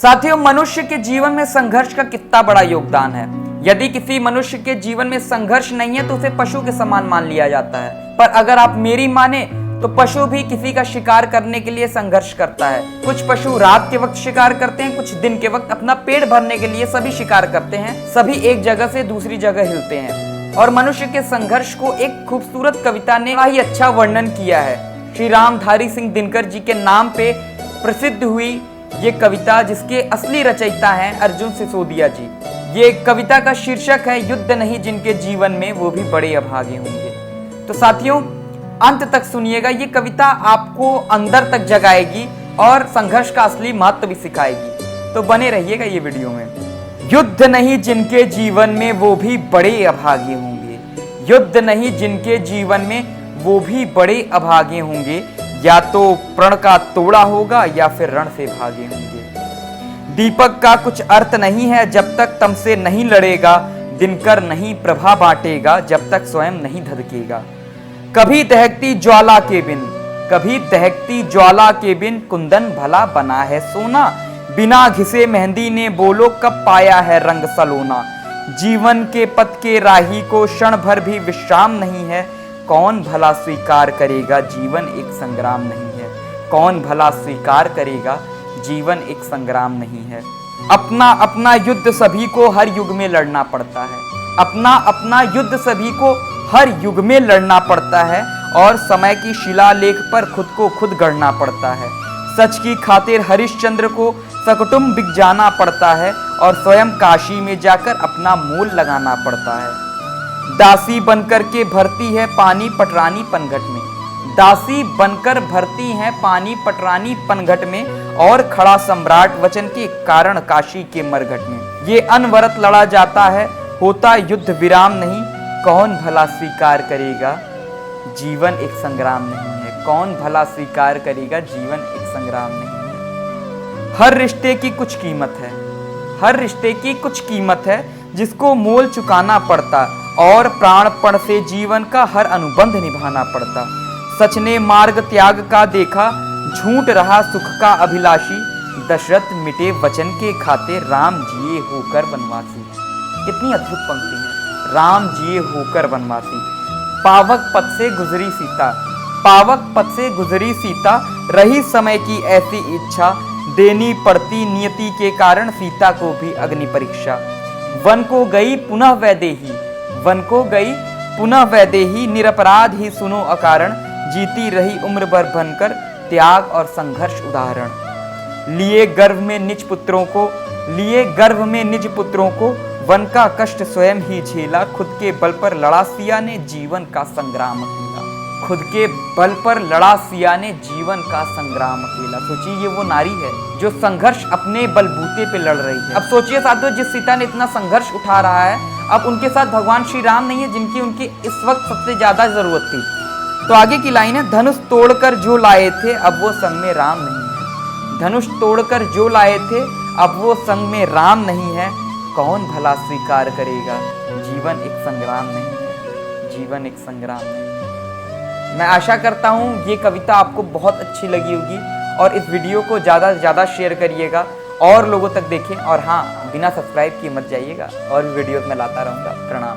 साथियों, मनुष्य के जीवन में संघर्ष का कितना बड़ा योगदान है। यदि किसी मनुष्य के जीवन में संघर्ष नहीं है तो उसे पशु के समान मान लिया जाता है। पर अगर आप मेरी माने तो पशु भी किसी का शिकार करने के लिए संघर्ष करता है। कुछ पशु रात के वक्त शिकार करते हैं, कुछ दिन के वक्त अपना पेट भरने के लिए सभी शिकार करते हैं। सभी एक जगह से दूसरी जगह हिलते हैं। और मनुष्य के संघर्ष को एक खूबसूरत कविता ने बड़ा ही अच्छा वर्णन किया है। श्री रामधारी सिंह दिनकर जी के नाम पे प्रसिद्ध हुई ये कविता, जिसके असली रचयिता हैं अर्जुन सिसोदिया जी। ये कविता का शीर्षक है युद्ध नहीं जिनके जीवन में वो भी बड़े अभागे होंगे। तो साथियों, अंत तक सुनिएगा, ये कविता आपको अंदर तक जगाएगी और संघर्ष का असली महत्व भी सिखाएगी। तो बने रहिएगा ये वीडियो में। युद्ध नहीं जिनके जीवन में वो भी बड़े अभागे होंगे। युद्ध नहीं जिनके जीवन में वो भी बड़े अभागे होंगे। या तो प्रण का तोड़ा होगा या फिर रण से भागे होंगे। दीपक का कुछ अर्थ नहीं है जब तक तम से नहीं लड़ेगा। दिनकर नहीं प्रभा बांटेगा जब तक स्वयं नहीं धधकेगा। कभी दहकती ज्वाला के बिन, कभी दहकती ज्वाला के बिन कुंदन भला बना है सोना। बिना घिसे मेहंदी ने बोलो कब पाया है रंग सलोना। जीवन के पथ के राही को क्षण भर भी विश्राम नहीं है। कौन भला स्वीकार करेगा जीवन एक संग्राम नहीं है। कौन भला स्वीकार करेगा जीवन एक संग्राम नहीं है। अपना अपना युद्ध सभी को हर युग में लड़ना पड़ता है। अपना अपना युद्ध सभी को हर युग में लड़ना पड़ता है। और समय की शिलालेख पर खुद को खुद गढ़ना पड़ता है। सच की खातिर हरिश्चंद्र को सकुटुम्ब जाना पड़ता है। और स्वयं काशी में जाकर अपना मोल लगाना पड़ता है। दासी बनकर के भरती है पानी पटरानी पनघट में। दासी बनकर भरती है पानी पटरानी पनघट में। और खड़ा सम्राट वचन के कारण काशी के मरघट में। ये अनवरत लड़ा जाता है, होता युद्ध विराम नहीं। कौन भला स्वीकार करेगा जीवन एक संग्राम नहीं है। कौन भला स्वीकार करेगा जीवन एक संग्राम नहीं है। हर रिश्ते की कुछ कीमत है। हर रिश्ते की कुछ कीमत है जिसको मोल चुकाना पड़ता। और प्राणपण से जीवन का हर अनुबंध निभाना पड़ता। सच ने मार्ग त्याग का देखा, झूठ रहा सुख का अभिलाषी। दशरथ मिटे वचन के खाते, राम जिए होकर वनवासी। कितनी अद्भुत पंक्ति है, राम जिए होकर वनवासी। पावक पथ से गुजरी सीता, पावक पथ से गुजरी सीता। रही समय की ऐसी इच्छा, देनी पड़ती नियति के कारण सीता को भी अग्नि परीक्षा। वन को गई पुनः वैदेही, वन को गई पुनः वैदेही। निरपराध ही सुनो अकारण, जीती रही उम्र भर बनकर त्याग और संघर्ष उदाहरण। लिए गर्भ में निज पुत्रों को, लिए गर्भ में निज पुत्रों को। वन का कष्ट स्वयं ही झेला, खुद के बल पर लड़ा सिया ने जीवन का संग्राम अकेला। खुद के बल पर लड़ा सिया ने जीवन का संग्राम अकेला। सोचिए, ये वो नारी है जो संघर्ष अपने बलबूते पे लड़ रही है। अब सोचिए साथियों, जिस सीता ने इतना संघर्ष उठा रहा है, अब उनके साथ भगवान श्री राम नहीं है जिनकी उनकी इस वक्त सबसे ज्यादा जरूरत थी। तो आगे की लाइन है, धनुष तोड़कर जो लाए थे अब वो संग में राम नहीं है। धनुष तोड़कर जो लाए थे अब वो संग में राम नहीं है। कौन भला स्वीकार करेगा जीवन एक संग्राम नहीं है। जीवन एक संग्राम नहीं है। मैं आशा करता हूँ ये कविता आपको बहुत अच्छी लगी होगी। और इस वीडियो को ज़्यादा से ज़्यादा शेयर करिएगा और लोगों तक देखें। और हाँ, बिना सब्सक्राइब किए मत जाइएगा, और वीडियोस में लाता रहूँगा। प्रणाम।